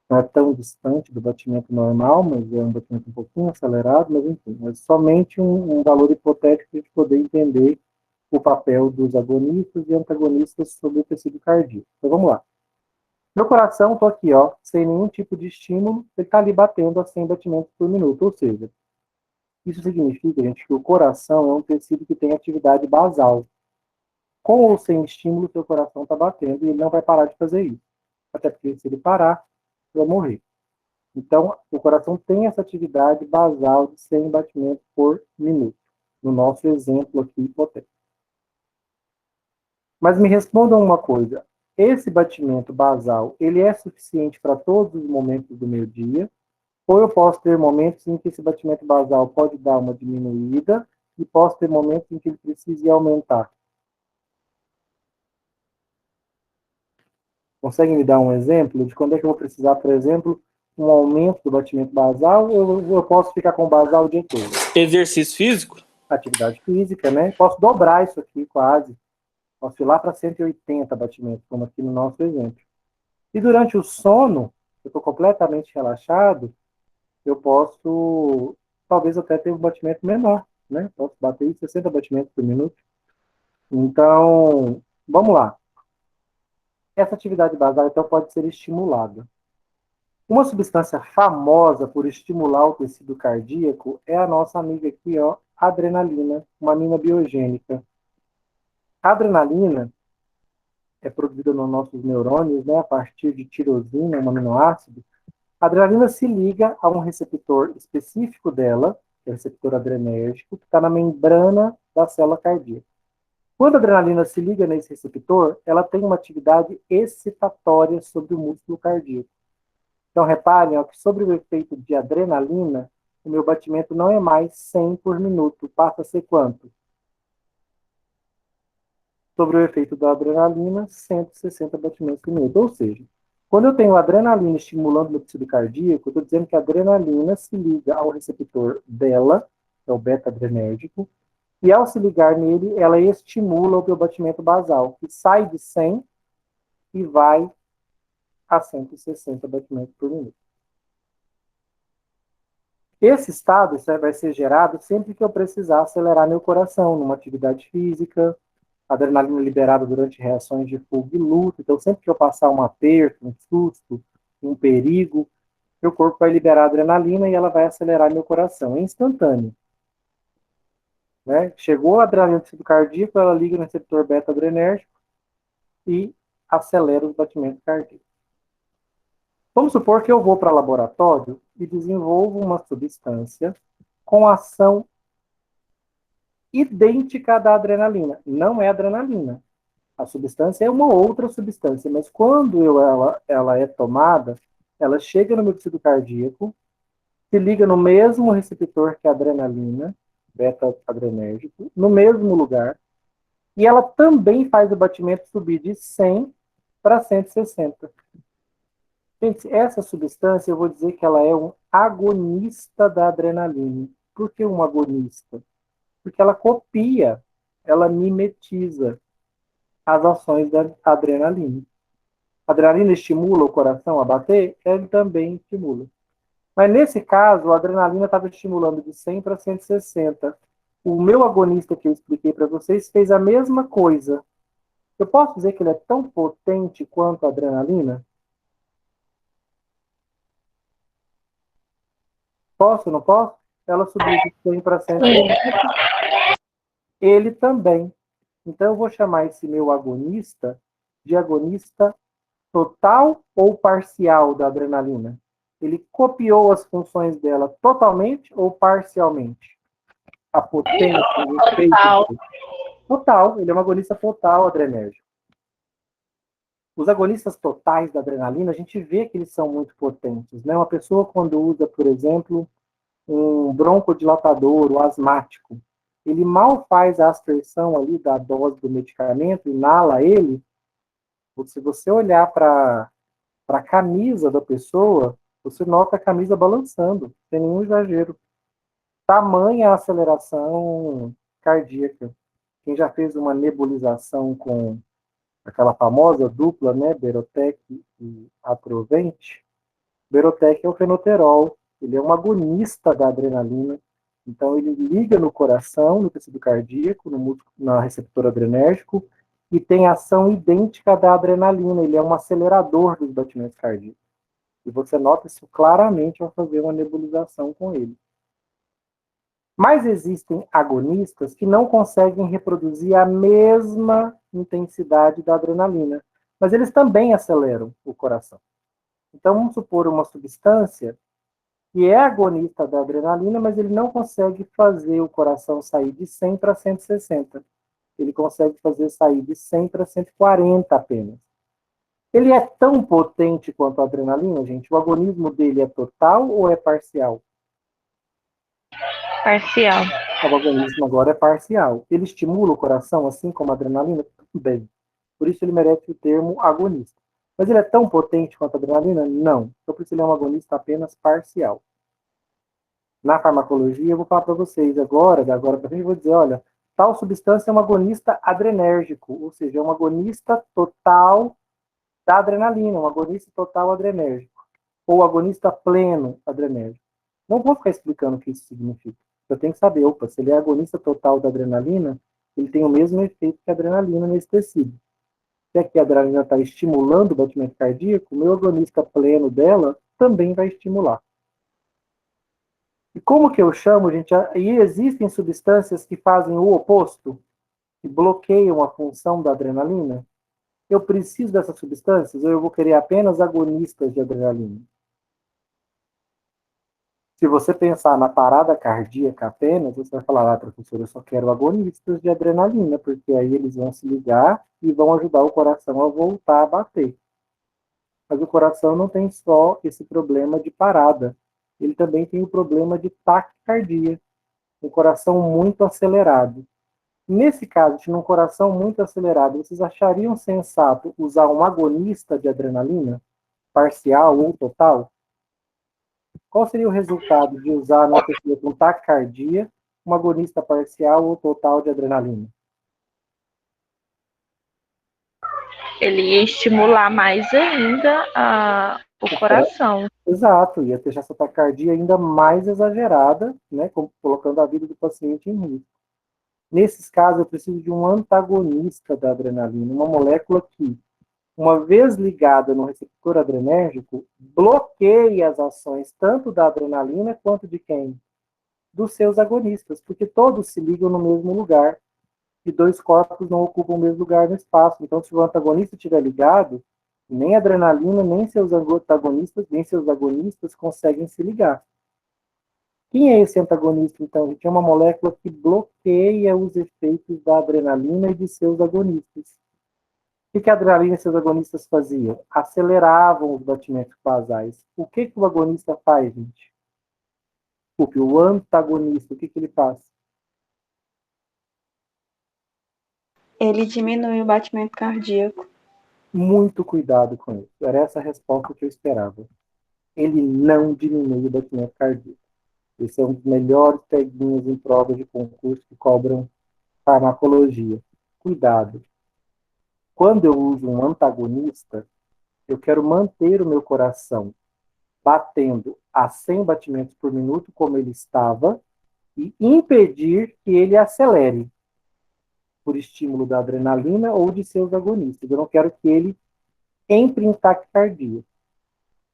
Não é tão distante do batimento normal, mas é um batimento um pouquinho acelerado, mas enfim, é somente um valor hipotético para a gente poder entender o papel dos agonistas e antagonistas sobre o tecido cardíaco. Então vamos lá. Meu coração, estou aqui, ó, sem nenhum tipo de estímulo, ele está ali batendo a 100 batimentos por minuto, ou seja, isso significa, gente, que o coração é um tecido que tem atividade basal. Com ou sem estímulo, seu coração está batendo e ele não vai parar de fazer isso. Até porque se ele parar, vai morrer. Então, o coração tem essa atividade basal de 100 batimentos por minuto, no nosso exemplo aqui hipotético. Mas me respondam uma coisa, esse batimento basal, ele é suficiente para todos os momentos do meu dia, ou eu posso ter momentos em que esse batimento basal pode dar uma diminuída, e posso ter momentos em que ele precise aumentar? Conseguem me dar um exemplo de quando é que eu vou precisar, por exemplo, um aumento do batimento basal, ou eu posso ficar com o basal o dia todo? Exercício físico? Atividade física, né? Posso dobrar isso aqui quase. Posso ir lá para 180 batimentos, como aqui no nosso exemplo. E durante o sono, eu estou completamente relaxado, eu posso, talvez até ter um batimento menor, né? Posso bater 60 batimentos por minuto. Então, vamos lá. Essa atividade basal, então, pode ser estimulada. Uma substância famosa por estimular o tecido cardíaco é a nossa amiga aqui, ó, adrenalina, uma amina biogênica. A adrenalina é produzida nos nossos neurônios, né, a partir de tirosina, um aminoácido. A adrenalina se liga a um receptor específico dela, que é o receptor adrenérgico, que está na membrana da célula cardíaca. Quando a adrenalina se liga nesse receptor, ela tem uma atividade excitatória sobre o músculo cardíaco. Então, reparem, ó, que sobre o efeito de adrenalina, o meu batimento não é mais 100 por minuto, passa a ser quanto? Sobre o efeito da adrenalina, 160 batimentos por minuto. Ou seja, quando eu tenho adrenalina estimulando o tecido cardíaco, eu estou dizendo que a adrenalina se liga ao receptor dela, que é o beta-adrenérgico, e ao se ligar nele, ela estimula o meu batimento basal, que sai de 100 e vai a 160 batimentos por minuto. Esse estado vai ser gerado sempre que eu precisar acelerar meu coração, numa atividade física, adrenalina liberada durante reações de fuga e luta. Então, sempre que eu passar um aperto, um susto, um perigo, meu corpo vai liberar adrenalina e ela vai acelerar meu coração. É instantâneo. Né? Chegou a adrenalina do tecido cardíaco, ela liga no receptor beta-adrenérgico e acelera os batimentos cardíacos. Vamos supor que eu vou para o laboratório e desenvolvo uma substância com ação idêntica à da adrenalina. Não é adrenalina. A substância é uma outra substância, mas quando ela é tomada, ela chega no meu tecido cardíaco, se liga no mesmo receptor que a adrenalina, beta-adrenérgico, no mesmo lugar, e ela também faz o batimento subir de 100 para 160. Gente, essa substância, eu vou dizer que ela é um agonista da adrenalina. Por que um agonista? Porque ela copia, ela mimetiza as ações da adrenalina. A adrenalina estimula o coração a bater? Ele também estimula. Mas nesse caso, a adrenalina estava estimulando de 100 para 160. O meu agonista que eu expliquei para vocês fez a mesma coisa. Eu posso dizer que ele é tão potente quanto a adrenalina? Posso, não posso? Ela subiu de 100 para 160. Ele também. Então, eu vou chamar esse meu agonista de agonista total ou parcial da adrenalina. Ele copiou as funções dela totalmente ou parcialmente? A potência, o efeito. Total. Ele é um agonista total adrenérgico. Os agonistas totais da adrenalina, a gente vê que eles são muito potentes, né? Uma pessoa, quando usa, por exemplo, um broncodilatador, o asmático, ele mal faz a aspersão ali da dose do medicamento, inala ele. Se você olhar para a camisa da pessoa, você nota a camisa balançando, sem nenhum exagero. Tamanha a aceleração cardíaca. Quem já fez uma nebulização com aquela famosa dupla, né, Berotec e Atrovente, Berotec é o fenoterol, ele é um agonista da adrenalina, então ele liga no coração, no tecido cardíaco, no músculo, na receptor adrenérgico, e tem ação idêntica da adrenalina, ele é um acelerador dos batimentos cardíacos. E você nota isso claramente ao fazer uma nebulização com ele. Mas existem agonistas que não conseguem reproduzir a mesma intensidade da adrenalina, mas eles também aceleram o coração. Então, vamos supor uma substância que é agonista da adrenalina, mas ele não consegue fazer o coração sair de 100 para 160. Ele consegue fazer sair de 100 para 140 apenas. Ele é tão potente quanto a adrenalina, gente? O agonismo dele é total ou é parcial? Parcial. O agonismo agora é parcial. Ele estimula o coração, assim como a adrenalina? Tudo bem. Por isso ele merece o termo agonista. Mas ele é tão potente quanto a adrenalina? Não. Então por isso ele é um agonista apenas parcial. Na farmacologia, eu vou falar para vocês agora para frente, eu vou dizer, olha, tal substância é um agonista adrenérgico, ou seja, é um agonista total da adrenalina, um agonista total adrenérgico, ou agonista pleno adrenérgico. Não vou ficar explicando o que isso significa. Eu tenho que saber, opa, se ele é agonista total da adrenalina, ele tem o mesmo efeito que a adrenalina nesse tecido. Se aqui a adrenalina está estimulando o batimento cardíaco, o meu agonista pleno dela também vai estimular. E como que eu chamo, gente? E existem substâncias que fazem o oposto, que bloqueiam a função da adrenalina? Eu preciso dessas substâncias ou eu vou querer apenas agonistas de adrenalina? Se você pensar na parada cardíaca apenas, você vai falar, professor, eu só quero agonistas de adrenalina, porque aí eles vão se ligar e vão ajudar o coração a voltar a bater. Mas o coração não tem só esse problema de parada. Ele também tem o problema de taquicardia, um coração muito acelerado. Nesse caso, de um coração muito acelerado, vocês achariam sensato usar um agonista de adrenalina, parcial ou total? Qual seria o resultado de usar na pessoa com taquicardia um agonista parcial ou total de adrenalina? Ele ia estimular mais ainda o coração. Exato, ia deixar essa taquicardia ainda mais exagerada, né, colocando a vida do paciente em risco. Nesses casos, eu preciso de um antagonista da adrenalina, uma molécula que, uma vez ligada no receptor adrenérgico, bloqueia as ações tanto da adrenalina quanto de quem? Dos seus agonistas, porque todos se ligam no mesmo lugar e dois corpos não ocupam o mesmo lugar no espaço. Então, se o antagonista estiver ligado, Nem a adrenalina, nem seus antagonistas, nem seus agonistas conseguem se ligar. Quem é esse antagonista, então? É uma molécula que bloqueia os efeitos da adrenalina e de seus agonistas. O que a adrenalina e seus agonistas faziam? Aceleravam os batimentos basais. O que o agonista faz, gente? O antagonista, o que ele faz? Ele diminui o batimento cardíaco. Muito cuidado com isso. Era essa a resposta que eu esperava. Ele não diminui o batimento cardíaco. Esse é um dos melhores peguinhos em provas de concurso que cobram farmacologia. Cuidado. Quando eu uso um antagonista, eu quero manter o meu coração batendo a 100 batimentos por minuto, como ele estava, e impedir que ele acelere por estímulo da adrenalina ou de seus agonistas. Eu não quero que ele entre em taquicardia.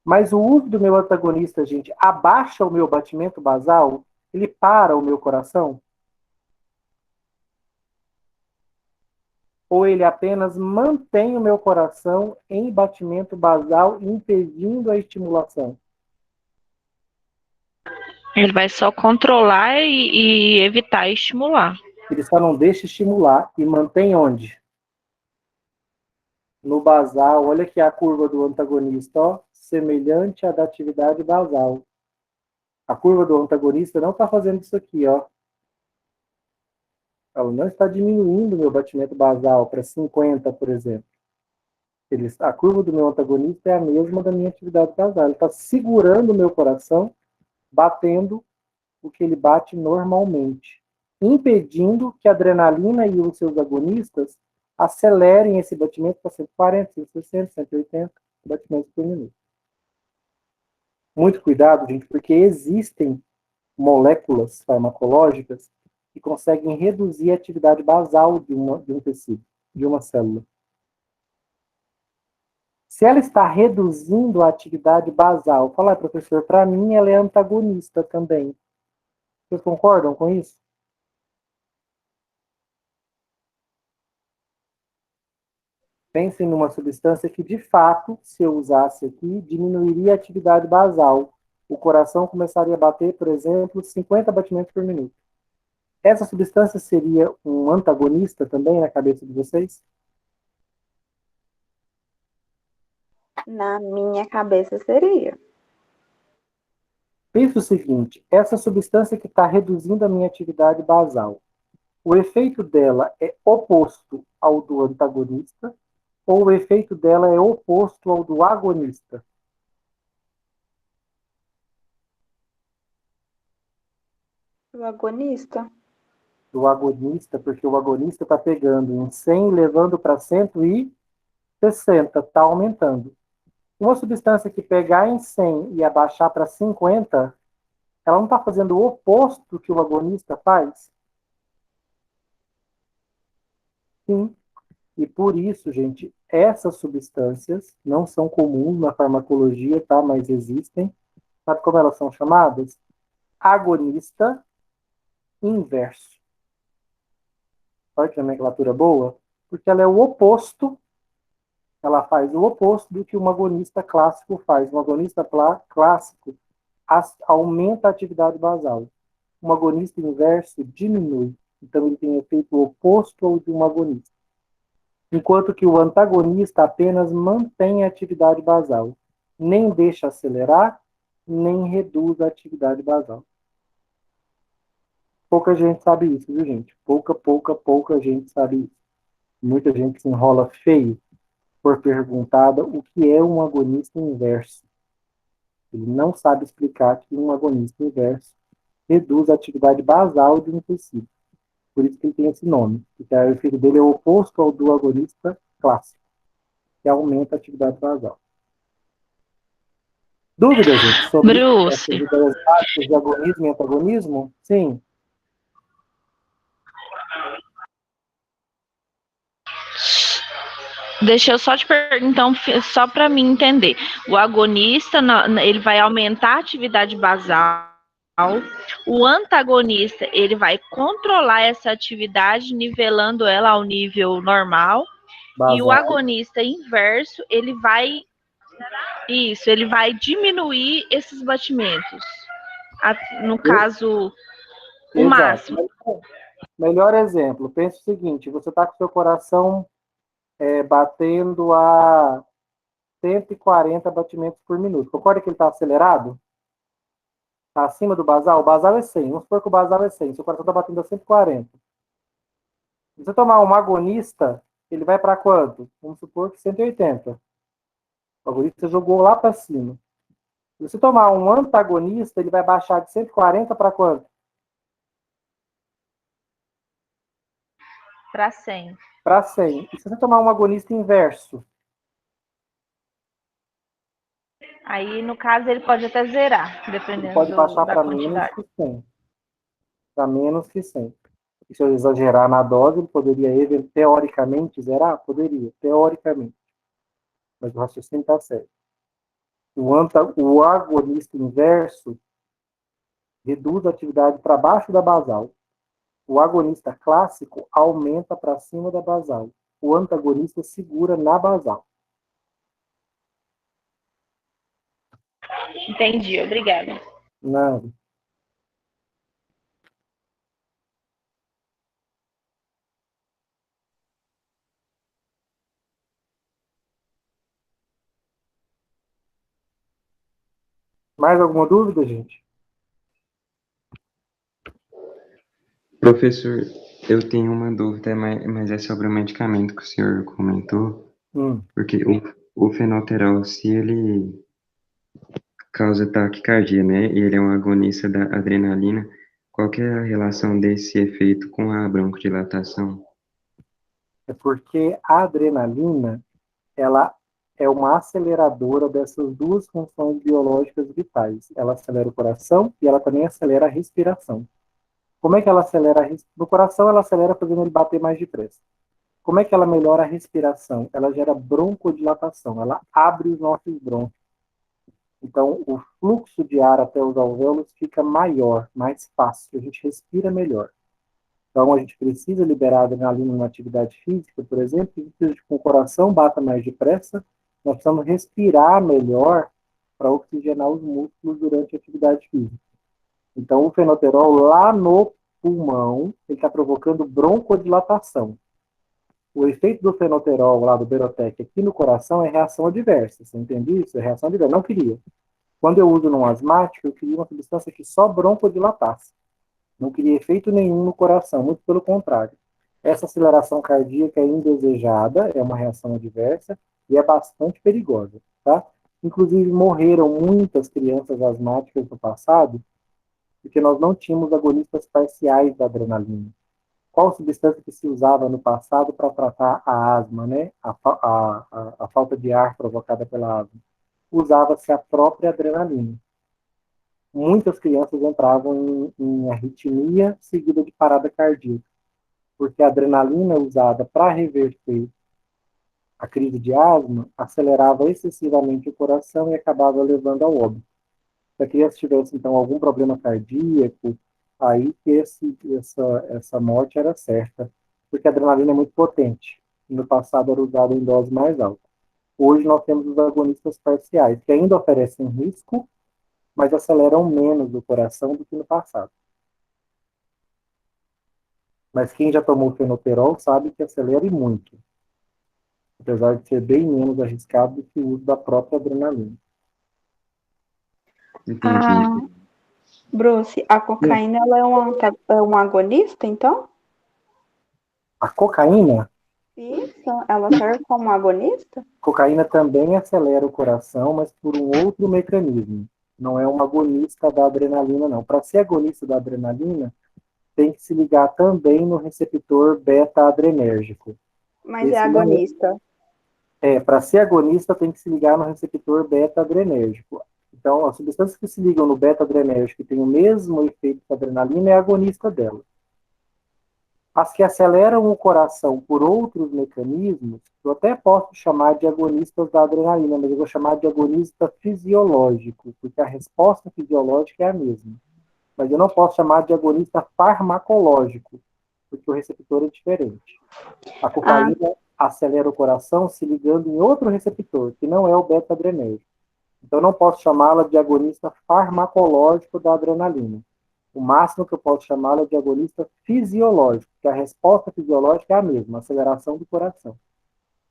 Mas o uso do meu antagonista, gente, abaixa o meu batimento basal? Ele para o meu coração? Ou ele apenas mantém o meu coração em batimento basal, impedindo a estimulação? Ele vai só controlar e evitar estimular. Ele só não deixa estimular e mantém onde? No basal. Olha aqui a curva do antagonista, ó, semelhante à da atividade basal. A curva do antagonista não está fazendo isso aqui, ó. Ela não está diminuindo o meu batimento basal para 50, por exemplo. A curva do meu antagonista é a mesma da minha atividade basal. Ele está segurando o meu coração, batendo o que ele bate normalmente, impedindo que a adrenalina e os seus agonistas acelerem esse batimento para 140, 160, 180 batimentos por minuto. Muito cuidado, gente, porque existem moléculas farmacológicas que conseguem reduzir a atividade basal de um tecido, de uma célula. Se ela está reduzindo a atividade basal, fala, professor, para mim ela é antagonista também. Vocês concordam com isso? Pensem numa substância que, de fato, se eu usasse aqui, diminuiria a atividade basal. O coração começaria a bater, por exemplo, 50 batimentos por minuto. Essa substância seria um antagonista também na cabeça de vocês? Na minha cabeça seria. Pensa o seguinte, essa substância que está reduzindo a minha atividade basal, o efeito dela é oposto ao do antagonista ou o efeito dela é oposto ao do agonista? O agonista? Do agonista, porque o agonista está pegando em 100 e levando para 160, está aumentando. Uma substância que pegar em 100 e abaixar para 50, ela não está fazendo o oposto do que o agonista faz? Sim. E por isso, gente, essas substâncias não são comuns na farmacologia, tá? Mas existem. Sabe como elas são chamadas? Agonista inverso. Olha que nomenclatura boa, porque ela é o oposto, ela faz o oposto do que um agonista clássico faz. Um agonista clássico aumenta a atividade basal. Um agonista inverso diminui. Então ele tem efeito oposto ao de um agonista. Enquanto que o antagonista apenas mantém a atividade basal. Nem deixa acelerar, nem reduz a atividade basal. Pouca gente sabe isso, viu, gente? Pouca gente sabe isso. Muita gente se enrola feio por perguntada o que é um agonista inverso. Ele não sabe explicar que um agonista inverso reduz a atividade basal de um tecido. Por isso que ele tem esse nome. Porque o efeito dele é o oposto ao do agonista clássico, que aumenta a atividade basal. Dúvidas, gente, sobre essas ideias básicas de agonismo e antagonismo? Sim. Deixa eu só te perguntar, então, só para mim entender. O agonista, ele vai aumentar a atividade basal. O antagonista, ele vai controlar essa atividade, nivelando ela ao nível normal. E o Basal. agonista inverso, ele vai diminuir esses batimentos. No caso, o Exato. máximo. Melhor exemplo, pense o seguinte, você está com seu coração batendo a 140 batimentos por minuto. Concorda que ele está acelerado? Está acima do basal? O basal é 100. Vamos supor que o basal é 100. Seu coração está batendo a 140. Se você tomar um agonista, ele vai para quanto? Vamos supor que 180. O agonista jogou lá para cima. Se você tomar um antagonista, ele vai baixar de 140 para quanto? Para 100. Para 100. E se você tomar um agonista inverso? Aí, no caso, ele pode até zerar, Ele dependendo pode baixar da para menos quantidade. que 100. Para menos que 100. E se eu exagerar na dose, ele poderia, teoricamente, zerar? Poderia, teoricamente. Mas o raciocínio está certo. O agonista inverso reduz a atividade para baixo da basal. O agonista clássico aumenta para cima da basal. O antagonista segura na basal. Entendi, obrigada. Nada. Mais alguma dúvida, gente? Professor, eu tenho uma dúvida, mas é sobre o medicamento que o senhor comentou, porque o fenoterol, se ele causa taquicardia, né, e ele é um agonista da adrenalina, qual que é a relação desse efeito com a broncodilatação? É porque a adrenalina, ela é uma aceleradora dessas duas funções biológicas vitais. Ela acelera o coração e ela também acelera a respiração. Como é que ela acelera a respiração? No coração, ela acelera fazendo ele bater mais depressa. Como é que ela melhora a respiração? Ela gera broncodilatação, ela abre os nossos brônquios. Então, o fluxo de ar até os alvéolos fica maior, mais fácil, a gente respira melhor. Então, a gente precisa liberar adrenalina na atividade física, por exemplo, a gente precisa que o coração bata mais depressa, nós precisamos respirar melhor para oxigenar os músculos durante a atividade física. Então, o fenoterol lá no pulmão, ele está provocando broncodilatação. O efeito do fenoterol lá do Berotec aqui no coração é reação adversa. Você entende isso? É reação adversa. Não queria. Quando eu uso num asmático, eu queria uma substância que só broncodilatasse. Não queria efeito nenhum no coração, muito pelo contrário. Essa aceleração cardíaca é indesejada, é uma reação adversa e é bastante perigosa, tá? Inclusive, morreram muitas crianças asmáticas no passado porque nós não tínhamos agonistas parciais da adrenalina. Qual substância que se usava no passado para tratar a asma, né? A falta de ar provocada pela asma? Usava-se a própria adrenalina. Muitas crianças entravam em arritmia seguida de parada cardíaca, porque a adrenalina usada para reverter a crise de asma acelerava excessivamente o coração e acabava levando ao óbito. Se a criança tivesse, então, algum problema cardíaco, aí que essa morte era certa, porque a adrenalina é muito potente. No passado era usada em dose mais alta. Hoje nós temos os agonistas parciais, que ainda oferecem risco, mas aceleram menos o coração do que no passado. Mas quem já tomou fenoterol sabe que acelera e muito, apesar de ser bem menos arriscado do que o uso da própria adrenalina. Entendi. Bruce, a cocaína ela é um agonista, então? A cocaína? Isso, ela serve como agonista? Cocaína também acelera o coração, mas por um outro mecanismo. Não é um agonista da adrenalina, não. Para ser agonista da adrenalina, tem que se ligar também no receptor beta-adrenérgico. Mas é agonista. Para ser agonista, tem que se ligar no receptor beta-adrenérgico. Então, as substâncias que se ligam no beta-adrenérgico e têm o mesmo efeito que a adrenalina é agonista dela. As que aceleram o coração por outros mecanismos, eu até posso chamar de agonistas da adrenalina, mas eu vou chamar de agonista fisiológico, porque a resposta fisiológica é a mesma. Mas eu não posso chamar de agonista farmacológico, porque o receptor é diferente. acelera o coração se ligando em outro receptor, que não é o beta-adrenérgico. Então, eu não posso chamá-la de agonista farmacológico da adrenalina. O máximo que eu posso chamá-la é de agonista fisiológico, que a resposta fisiológica é a mesma, aceleração do coração.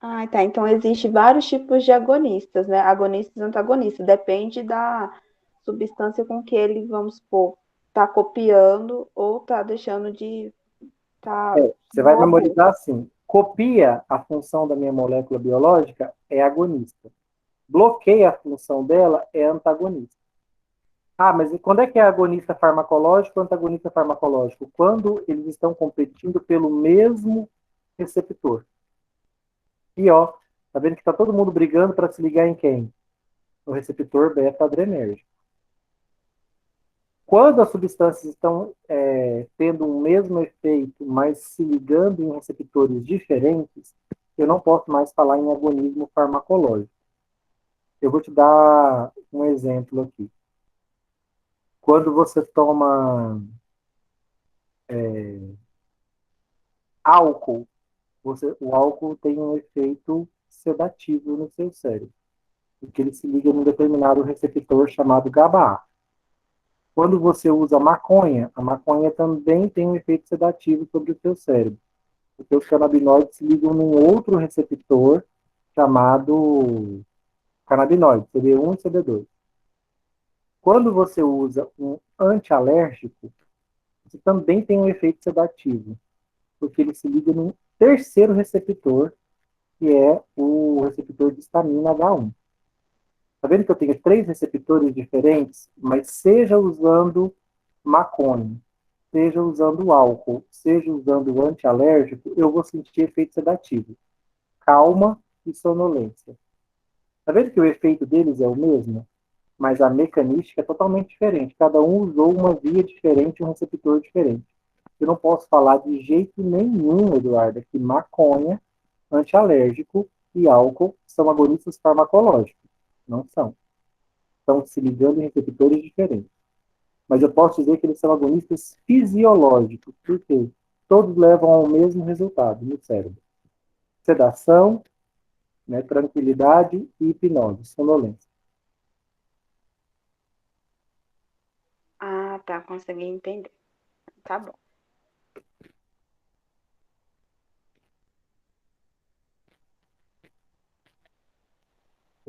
Ah, tá. Então, existe vários tipos de agonistas, né? Agonistas e antagonistas. Depende da substância com que ele, vamos supor, tá copiando ou tá deixando de tá Você vai memorizar assim, copia a função da minha molécula biológica, é agonista. Bloqueia a função dela, é antagonista. Ah, mas quando é que é agonista farmacológico ou antagonista farmacológico? Quando eles estão competindo pelo mesmo receptor. E ó, tá vendo que tá todo mundo brigando para se ligar em quem? No receptor beta-adrenérgico. Quando as substâncias estão tendo o mesmo efeito, mas se ligando em receptores diferentes, eu não posso mais falar em agonismo farmacológico. Eu vou te dar um exemplo aqui. Quando você toma álcool, o álcool tem um efeito sedativo no seu cérebro, porque ele se liga num determinado receptor chamado GABA-A. Quando você usa maconha, a maconha também tem um efeito sedativo sobre o seu cérebro, porque os canabinoides se ligam num outro receptor chamado canabinoide, CD1 e CD2. Quando você usa um antialérgico, você também tem um efeito sedativo, porque ele se liga num terceiro receptor, que é o receptor de histamina H1. Tá vendo que eu tenho 3 receptores diferentes, mas seja usando maconha, seja usando álcool, seja usando o antialérgico, eu vou sentir efeito sedativo, calma e sonolência. Tá vendo que o efeito deles é o mesmo? Mas a mecanística é totalmente diferente. Cada um usou uma via diferente, um receptor diferente. Eu não posso falar de jeito nenhum, Eduardo, que maconha, antialérgico e álcool são agonistas farmacológicos. Não são. Estão se ligando em receptores diferentes. Mas eu posso dizer que eles são agonistas fisiológicos. Por quê? Todos levam ao mesmo resultado no cérebro. Sedação, né, tranquilidade e hipnose, sonolência. Ah, tá, consegui entender. Tá bom.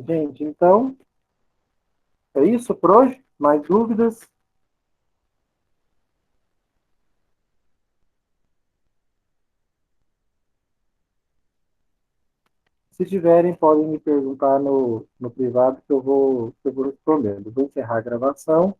Gente, então, é isso por hoje? Mais dúvidas? Se tiverem, podem me perguntar no privado que eu vou respondendo. Vou encerrar a gravação.